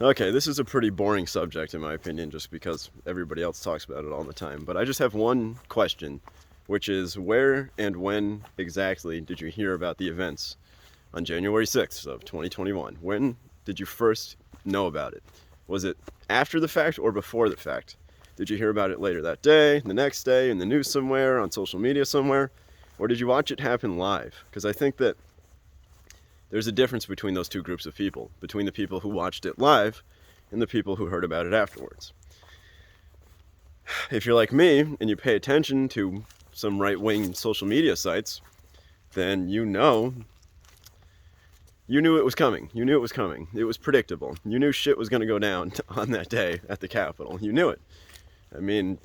Okay, this is a pretty boring subject in my opinion, just because everybody else talks about it all the time. But I just have one question, which is where and when exactly did you hear about the events on January 6th of 2021? When did you first know about it? Was it after the fact or before the fact? Did you hear about it later that day, the next day, in the news somewhere, on social media somewhere? Or did you watch it happen live? Because I think that there's a difference between those two groups of people, between the people who watched it live and the people who heard about it afterwards. If you're like me and you pay attention to some right-wing social media sites, then you knew it was coming. You knew it was coming. It was predictable. You knew shit was going to go down on that day at the Capitol. You knew it. I mean,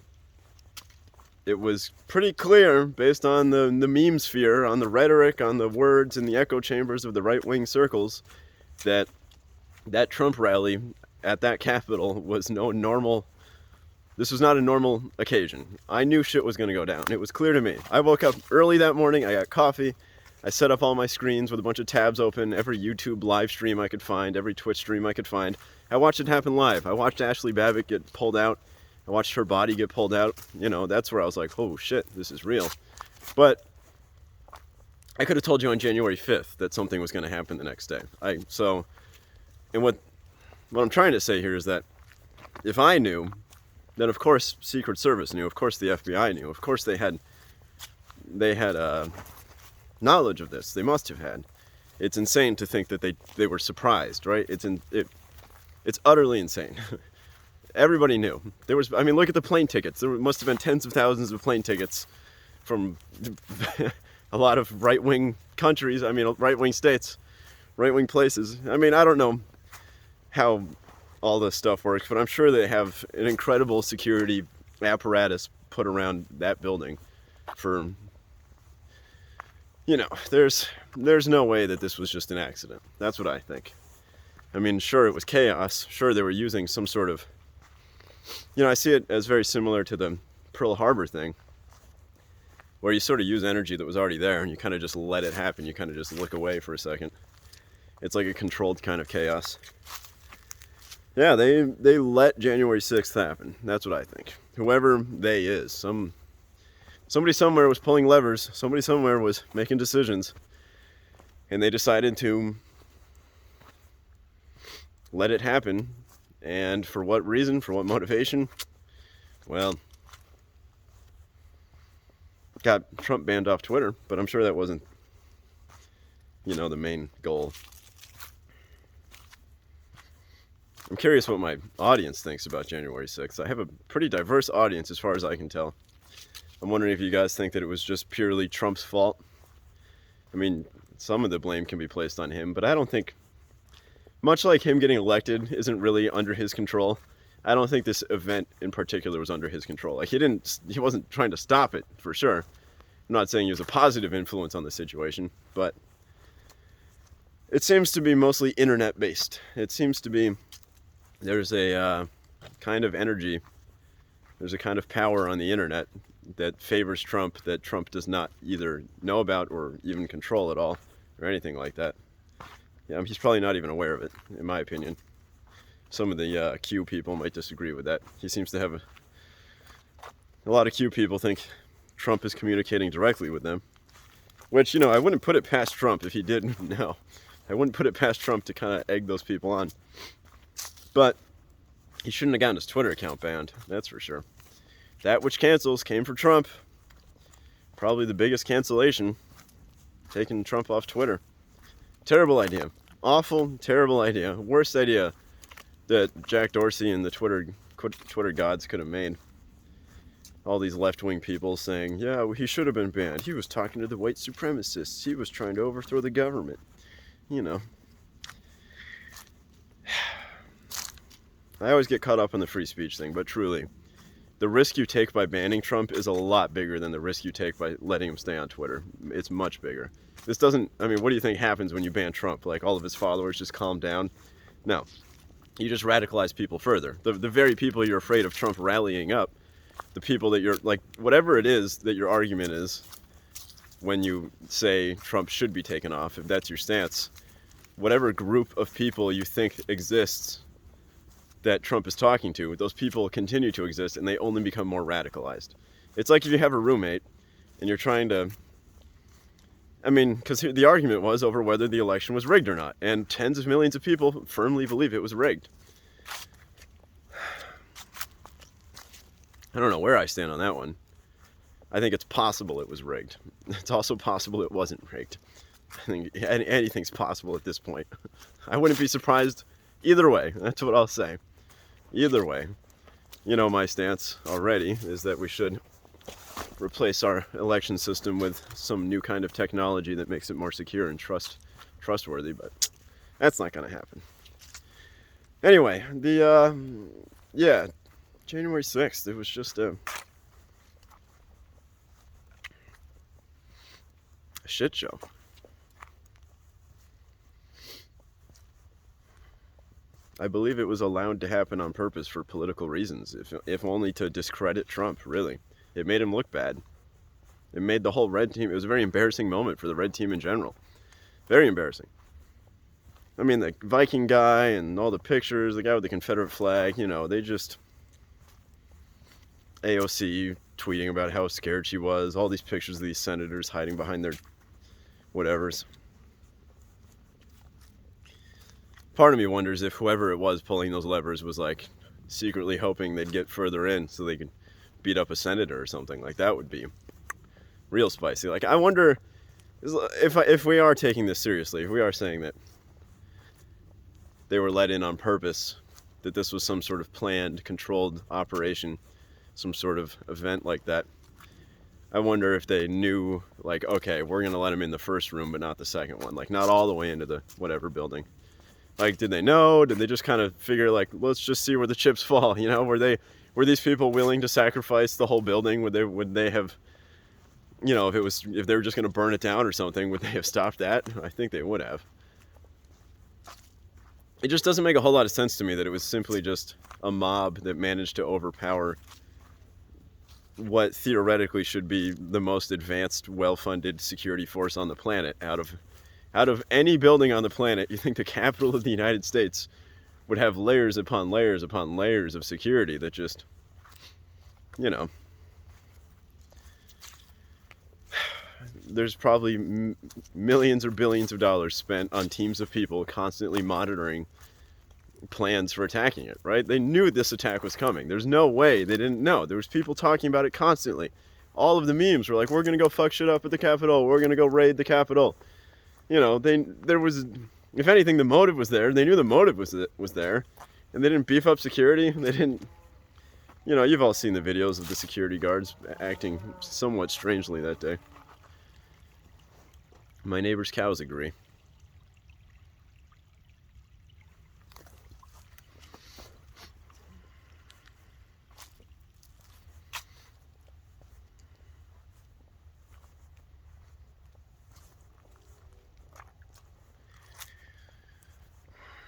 it was pretty clear based on the meme sphere, on the rhetoric, on the words in the echo chambers of the right-wing circles, that Trump rally at that Capitol was no normal. This was not a normal occasion. I knew shit was going to go down. It was clear to me. I woke up early that morning. I got coffee. I set up all my screens with a bunch of tabs open, every YouTube live stream I could find, every Twitch stream I could find. I watched it happen live. I watched Ashley Babbitt get pulled out. I watched her body get pulled out. You know, that's where I was like, oh shit, this is real. But I could have told you on January 5th that something was going to happen the next day. And what I'm trying to say here is that if I knew, then of course Secret Service knew, of course the FBI knew, of course they had knowledge of this. They must have had. It's insane to think that they were surprised, right? It's utterly insane. Everybody knew. There was, I mean, look at the plane tickets. There must have been tens of thousands of plane tickets from a lot of right-wing countries. I mean, right-wing states, right-wing places. I mean, I don't know how all this stuff works, but I'm sure they have an incredible security apparatus put around that building for, you know, there's no way that this was just an accident. That's what I think. I mean, sure, it was chaos. Sure, they were using some sort of, you know, I see it as very similar to the Pearl Harbor thing, where you sort of use energy that was already there and you kind of just let it happen. You kind of just look away for a second. It's like a controlled kind of chaos. Yeah, they let January 6th happen. That's what I think. Whoever they is, somebody somewhere was pulling levers. Somebody somewhere was making decisions, and they decided to let it happen. And for what reason? For what motivation? Well, got Trump banned off Twitter, but I'm sure that wasn't, you know, the main goal. I'm curious what my audience thinks about January 6th. I have a pretty diverse audience as far as I can tell. I'm wondering if you guys think that it was just purely Trump's fault. I mean, some of the blame can be placed on him, but I don't think, much like him getting elected isn't really under his control, I don't think this event in particular was under his control. Like, he wasn't trying to stop it, for sure. I'm not saying he was a positive influence on the situation, but it seems to be mostly internet based. It seems to be, there's a kind of energy, there's a kind of power on the internet that favors Trump, that Trump does not either know about or even control at all, or anything like that. Yeah, he's probably not even aware of it, in my opinion. Some of the Q people might disagree with that. He seems to have a lot of Q people think Trump is communicating directly with them, which, you know, I wouldn't put it past Trump if he didn't. No, I wouldn't put it past Trump to kind of egg those people on. But he shouldn't have gotten his Twitter account banned, that's for sure. That which cancels came from Trump. Probably the biggest cancellation, taking Trump off Twitter. Terrible idea. Awful, terrible idea. Worst idea that Jack Dorsey and the Twitter gods could have made. All these left-wing people saying, yeah, well, he should have been banned. He was talking to the white supremacists. He was trying to overthrow the government. You know. I always get caught up on the free speech thing, but truly, the risk you take by banning Trump is a lot bigger than the risk you take by letting him stay on Twitter. It's much bigger. This doesn't, I mean, what do you think happens when you ban Trump? Like, all of his followers just calm down? No. You just radicalize people further. The very people you're afraid of Trump rallying up, the people that you're, like, whatever it is that your argument is when you say Trump should be taken off, if that's your stance, whatever group of people you think exists that Trump is talking to, those people continue to exist and they only become more radicalized. It's like if you have a roommate and you're trying to, I mean, because the argument was over whether the election was rigged or not, and tens of millions of people firmly believe it was rigged. I don't know where I stand on that one. I think it's possible it was rigged. It's also possible it wasn't rigged. I think anything's possible at this point. I wouldn't be surprised either way. That's what I'll say. Either way. You know, my stance already is that we should replace our election system with some new kind of technology that makes it more secure and trustworthy, but that's not going to happen. Anyway, January 6th, it was just a shit show. I believe it was allowed to happen on purpose for political reasons, if only to discredit Trump, really. It made him look bad. It made the whole red team, it was a very embarrassing moment for the red team in general. Very embarrassing. I mean, the Viking guy and all the pictures, the guy with the Confederate flag, you know, they just... AOC tweeting about how scared she was, all these pictures of these senators hiding behind their whatevers. Part of me wonders if whoever it was pulling those levers was like secretly hoping they'd get further in so they could beat up a senator or something. Like, that would be real spicy. Like, I wonder if we are taking this seriously, if we are saying that they were let in on purpose, that this was some sort of planned, controlled operation, some sort of event like that. I wonder if they knew, like, okay, we're going to let them in the first room, but not the second one. Like, not all the way into the whatever building. Like, did they know? Did they just kind of figure, like, let's just see where the chips fall? You know, were these people willing to sacrifice the whole building? Would they have, you know, if they were just going to burn it down or something, would they have stopped that? I think they would have. It just doesn't make a whole lot of sense to me that it was simply just a mob that managed to overpower what theoretically should be the most advanced, well-funded security force on the planet. Out of any building on the planet, you think the Capitol of the United States would have layers upon layers upon layers of security that just, you know, there's probably millions or billions of dollars spent on teams of people constantly monitoring plans for attacking it, right? They knew this attack was coming. There's no way they didn't know. There was people talking about it constantly. All of the memes were like, we're going to go fuck shit up at the Capitol. We're going to go raid the Capitol. You know, there was, if anything, the motive was there. They knew the motive was there. And they didn't beef up security. They didn't, you know, you've all seen the videos of the security guards acting somewhat strangely that day. My neighbor's cows agree.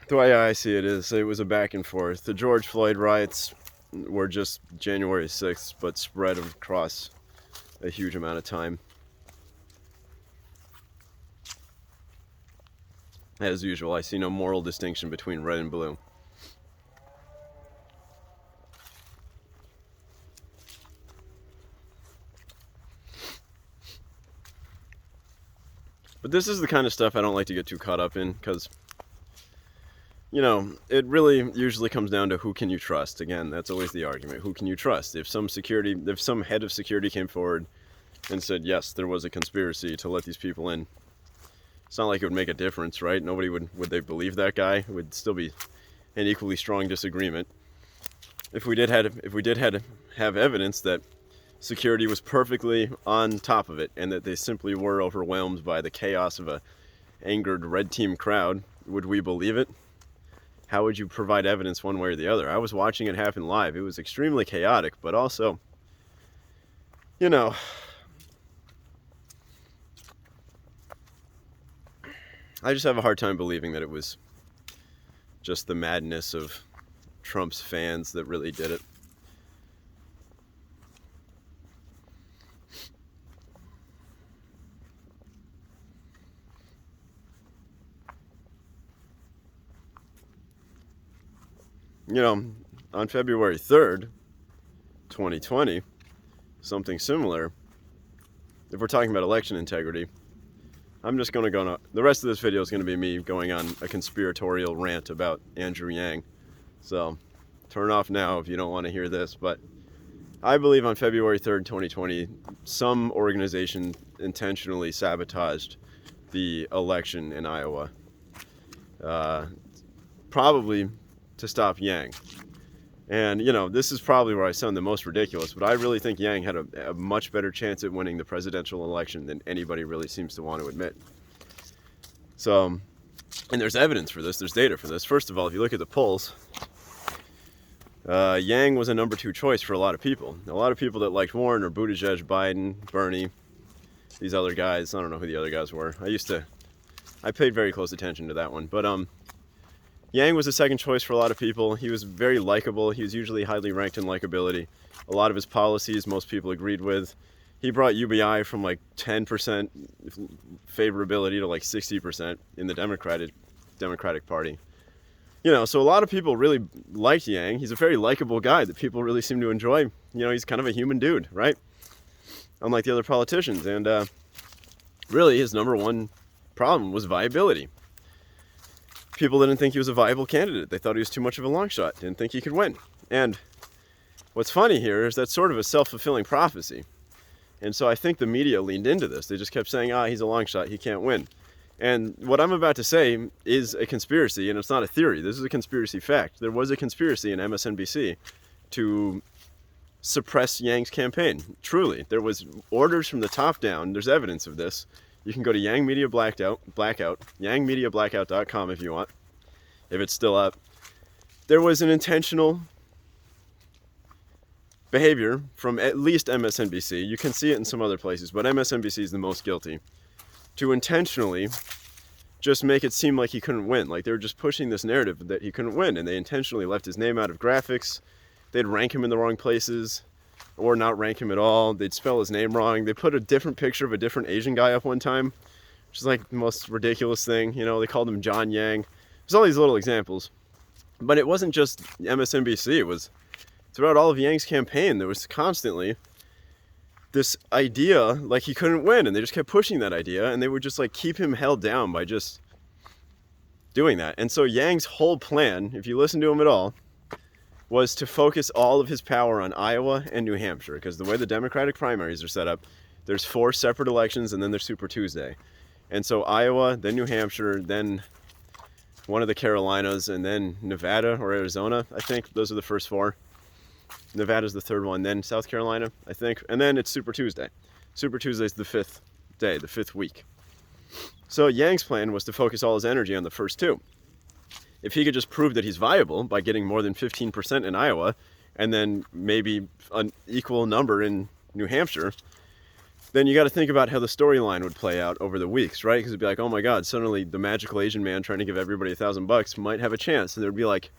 The way I see it is, it was a back and forth. The George Floyd riots were just January 6th, but spread across a huge amount of time. As usual, I see no moral distinction between red and blue. But this is the kind of stuff I don't like to get too caught up in, because, you know, it really usually comes down to who can you trust. Again, that's always the argument. Who can you trust? If some head of security came forward and said, yes, there was a conspiracy to let these people in, it's not like it would make a difference, right? Nobody would they believe that guy? It would still be an equally strong disagreement. If we did have evidence that security was perfectly on top of it and that they simply were overwhelmed by the chaos of a angered red team crowd, would we believe it? How would you provide evidence one way or the other? I was watching it happen live. It was extremely chaotic, but also, you know, I just have a hard time believing that it was just the madness of Trump's fans that really did it. You know, on February 3rd, 2020, something similar, if we're talking about election integrity, I'm just going to go on. The rest of this video is going to be me going on a conspiratorial rant about Andrew Yang. So turn off now if you don't want to hear this. But I believe on February 3rd, 2020, some organization intentionally sabotaged the election in Iowa. Probably to stop Yang. And, you know, this is probably where I sound the most ridiculous, but I really think Yang had a much better chance at winning the presidential election than anybody really seems to want to admit. So, and there's evidence for this, there's data for this. First of all, if you look at the polls, Yang was a number 2 choice for a lot of people. A lot of people that liked Warren or Buttigieg, Biden, Bernie, these other guys. I don't know who the other guys were. I paid very close attention to that one. But Yang was a second choice for a lot of people. He was very likable. He was usually highly ranked in likability. A lot of his policies most people agreed with. He brought UBI from like 10% favorability to like 60% in the Democratic Party. You know, so a lot of people really liked Yang. He's a very likable guy that people really seem to enjoy. You know, he's kind of a human dude, right? Unlike the other politicians. And really, his number 1 problem was viability. People didn't think he was a viable candidate. They thought he was too much of a long shot, didn't think he could win. And what's funny here is that's sort of a self-fulfilling prophecy. And so I think the media leaned into this. They just kept saying, he's a long shot, he can't win. And what I'm about to say is a conspiracy, and it's not a theory. This is a conspiracy fact. There was a conspiracy in MSNBC to suppress Yang's campaign. Truly, there was orders from the top down. There's evidence of this. You can go to Yang Media Blackout, yangmediablackout.com if you want, if it's still up. There was an intentional behavior from at least MSNBC. You can see it in some other places, but MSNBC is the most guilty. To intentionally just make it seem like he couldn't win. Like they were just pushing this narrative that he couldn't win, and they intentionally left his name out of graphics. They'd rank him in the wrong places, or not rank him at all. They'd spell his name wrong. They put a different picture of a different Asian guy up one time, which is like the most ridiculous thing. You know, they called him John Yang. There's all these little examples. But it wasn't just MSNBC. It was throughout all of Yang's campaign. There was constantly this idea like he couldn't win, and they just kept pushing that idea, and they would just like keep him held down by just doing that. And so Yang's whole plan, if you listen to him at all, was to focus all of his power on Iowa and New Hampshire, because the way the Democratic primaries are set up, there's 4 separate elections and then there's Super Tuesday. And so Iowa, then New Hampshire, then one of the Carolinas, and then Nevada or Arizona, I think. Those are the first 4. Nevada's the 3rd one, then South Carolina, I think. And then it's Super Tuesday. Super Tuesday is the 5th day, the 5th week. So Yang's plan was to focus all his energy on the first 2. If he could just prove that he's viable by getting more than 15% in Iowa, and then maybe an equal number in New Hampshire, then you got to think about how the storyline would play out over the weeks, right? Because it'd be like, oh my God, suddenly the magical Asian man trying to give everybody $1,000 might have a chance. And there'd be like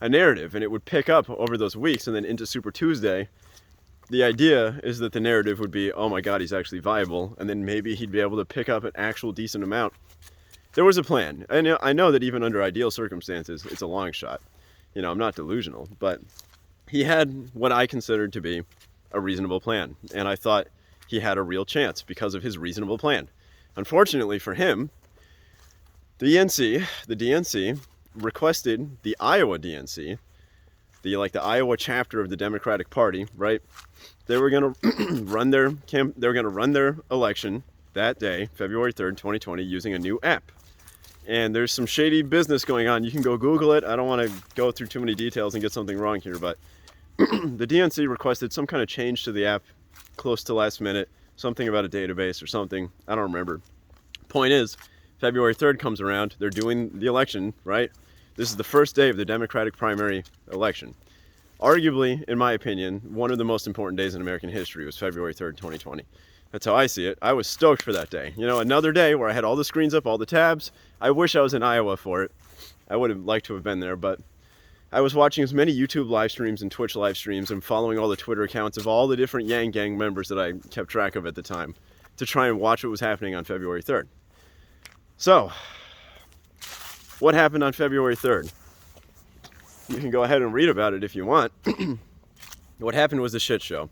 a narrative, and it would pick up over those weeks, and then into Super Tuesday. The idea is that the narrative would be, oh my God, he's actually viable, and then maybe he'd be able to pick up an actual decent amount. There was a plan. I know that even under ideal circumstances, it's a long shot. You know, I'm not delusional, but he had what I considered to be a reasonable plan. And I thought he had a real chance because of his reasonable plan. Unfortunately for him, the DNC requested the Iowa DNC, the Iowa chapter of the Democratic Party, right? They were going to run their election that day, February 3rd, 2020, using a new app. And there's some shady business going on. You can go Google it. I don't want to go through too many details and get something wrong here, but the DNC requested some kind of change to the app close to last minute, something about a database or something. I don't remember. Point is, February 3rd comes around. They're doing the election, right? This is the first day of the Democratic primary election. Arguably, in my opinion, one of the most important days in American history was February 3rd, 2020. That's how I see it. I was stoked for that day. You know, another day where I had all the screens up, all the tabs. I wish I was in Iowa for it. I would have liked to have been there, but I was watching as many YouTube live streams and Twitch live streams and following all the Twitter accounts of all the different Yang Gang members that I kept track of at the time to try and watch what was happening on February 3rd. So, what happened on February 3rd? You can go ahead and read about it if you want. What happened was a shit show.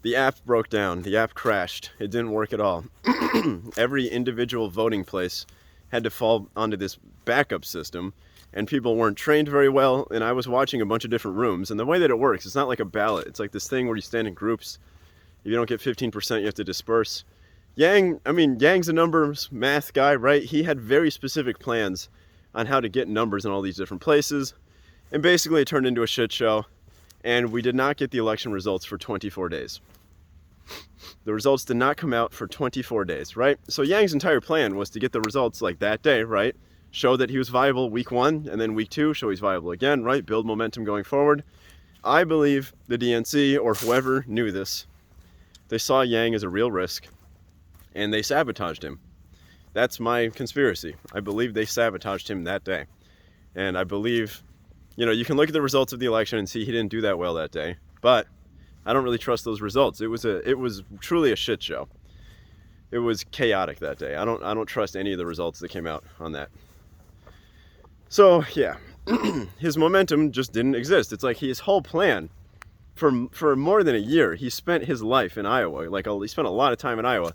The app broke down. The app crashed. It didn't work at all. Every individual voting place had to fall onto this backup system, and people weren't trained very well, and I was watching a bunch of different rooms, and the way that it works, it's not like a ballot. It's like this thing where you stand in groups. If you don't get 15%, you have to disperse. Yang's a numbers math guy, right? He had very specific plans on how to get numbers in all these different places, and basically it turned into a shit show, and we did not get the election results for 24 days. The results did not come out for 24 days, right? So Yang's entire plan was to get the results like that day, right? Show that he was viable week 1, and then week 2, show he's viable again, right? Build momentum going forward. I believe the DNC, or whoever knew this, they saw Yang as a real risk, and they sabotaged him. That's my conspiracy. I believe they sabotaged him that day. And I believe, you can look at the results of the election and see he didn't do that well that day, but I don't really trust those results. It was truly a shit show. It was chaotic that day. I don't trust any of the results that came out on that. So yeah, his momentum just didn't exist. It's like his whole plan for more than a year, he spent his life in Iowa. He spent a lot of time in Iowa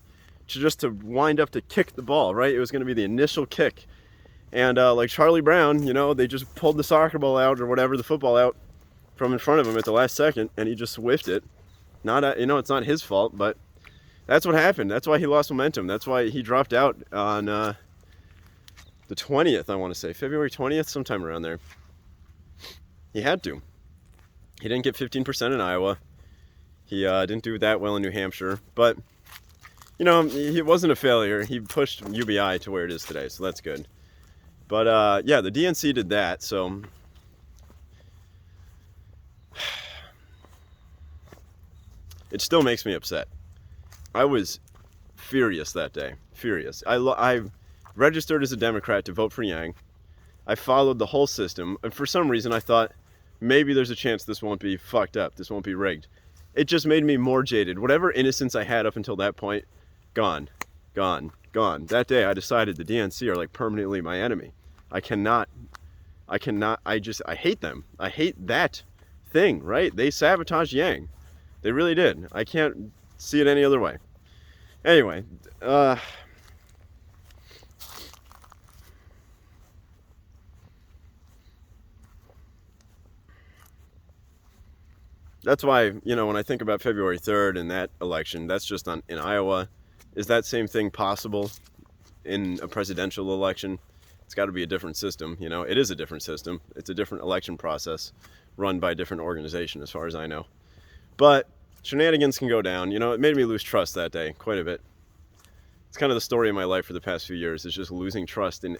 to wind up to kick the ball, right? It was going to be the initial kick. And like Charlie Brown, they just pulled the soccer ball out or whatever, the football out from in front of him at the last second, and he just whiffed it. It's not his fault, but that's what happened. That's why he lost momentum. That's why he dropped out on the 20th, I want to say. February 20th, sometime around there. He had to. He didn't get 15% in Iowa. He didn't do that well in New Hampshire. But, he wasn't a failure. He pushed UBI to where it is today, so that's good. But, yeah, the DNC did that, so it still makes me upset. I was furious that day. Furious. I registered as a Democrat to vote for Yang. I followed the whole system, and for some reason I thought maybe there's a chance this won't be fucked up, this won't be rigged. It just made me more jaded. Whatever innocence I had up until that point, gone. That day I decided the DNC are like permanently my enemy. I hate them. I hate that thing, right? They sabotaged Yang. They really did. I can't see it any other way. Anyway, that's why, when I think about February 3rd and that election, that's just in Iowa. Is that same thing possible in a presidential election? It's got to be a different system. It is a different system. It's a different election process run by a different organization, as far as I know. But shenanigans can go down. It made me lose trust that day quite a bit. It's kind of the story of my life for the past few years, is just losing trust in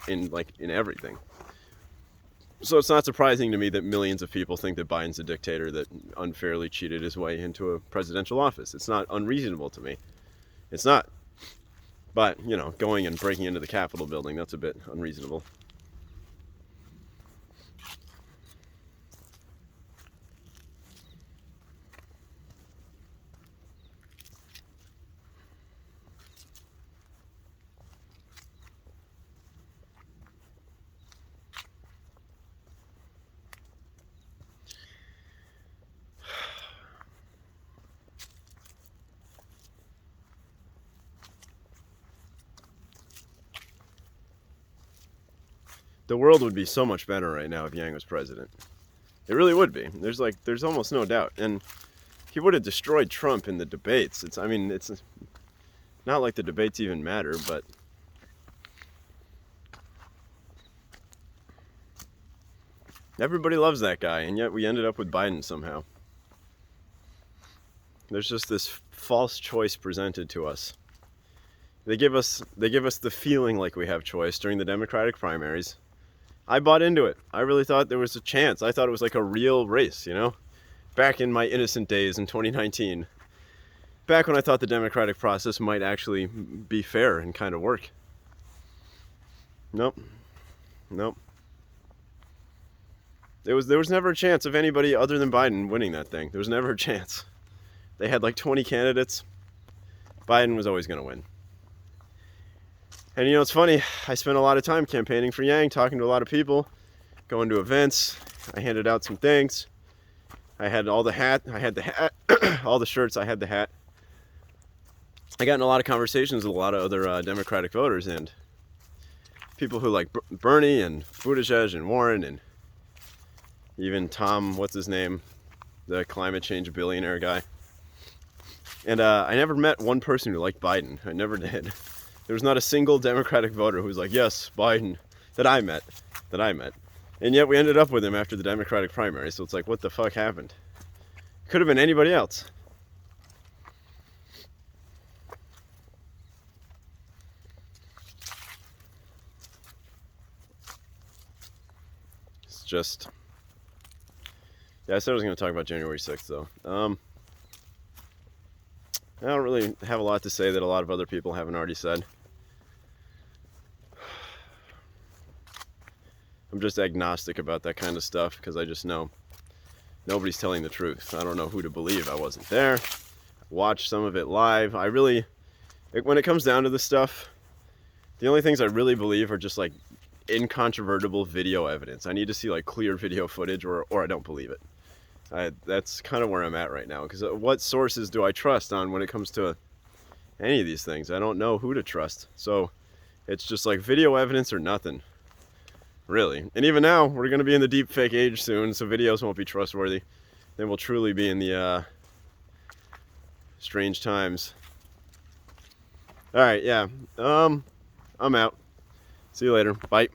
everything. So it's not surprising to me that millions of people think that Biden's a dictator that unfairly cheated his way into a presidential office. It's not unreasonable to me. It's not. But, going and breaking into the Capitol building, that's a bit unreasonable. The world would be so much better right now if Yang was president. It really would be. There's almost no doubt. And he would have destroyed Trump in the debates. It's not like the debates even matter, but everybody loves that guy, and yet we ended up with Biden somehow. There's just this false choice presented to us. They give us the feeling like we have choice during the Democratic primaries. I bought into it. I really thought there was a chance. I thought it was like a real race, back in my innocent days in 2019. Back when I thought the democratic process might actually be fair and kind of work. Nope. There was never a chance of anybody other than Biden winning that thing. There was never a chance. They had like 20 candidates. Biden was always going to win. And it's funny, I spent a lot of time campaigning for Yang, talking to a lot of people, going to events, I handed out some things. I had all the hat. I had the hat. All the shirts. I had the hat. I got in a lot of conversations with a lot of other Democratic voters and people who like Bernie and Buttigieg and Warren and even Tom, what's his name, the climate change billionaire guy. And I never met one person who liked Biden. I never did. There was not a single Democratic voter who was like, yes, Biden, that I met. And yet we ended up with him after the Democratic primary. So it's like, what the fuck happened? Could have been anybody else. It's just... Yeah, I said I was going to talk about January 6th, though. I don't really have a lot to say that a lot of other people haven't already said. I'm just agnostic about that kind of stuff because I just know nobody's telling the truth. I don't know who to believe. I wasn't there. I watched some of it live. When it comes down to this stuff, the only things I really believe are just like incontrovertible video evidence. I need to see like clear video footage or I don't believe it. That's kind of where I'm at right now, because what sources do I trust on when it comes to any of these things? I don't know who to trust. So it's just like video evidence or nothing, really. And even now, we're going to be in the deep fake age soon, so videos won't be trustworthy. Then we'll truly be in the strange times. All right, yeah. I'm out. See you later. Bye.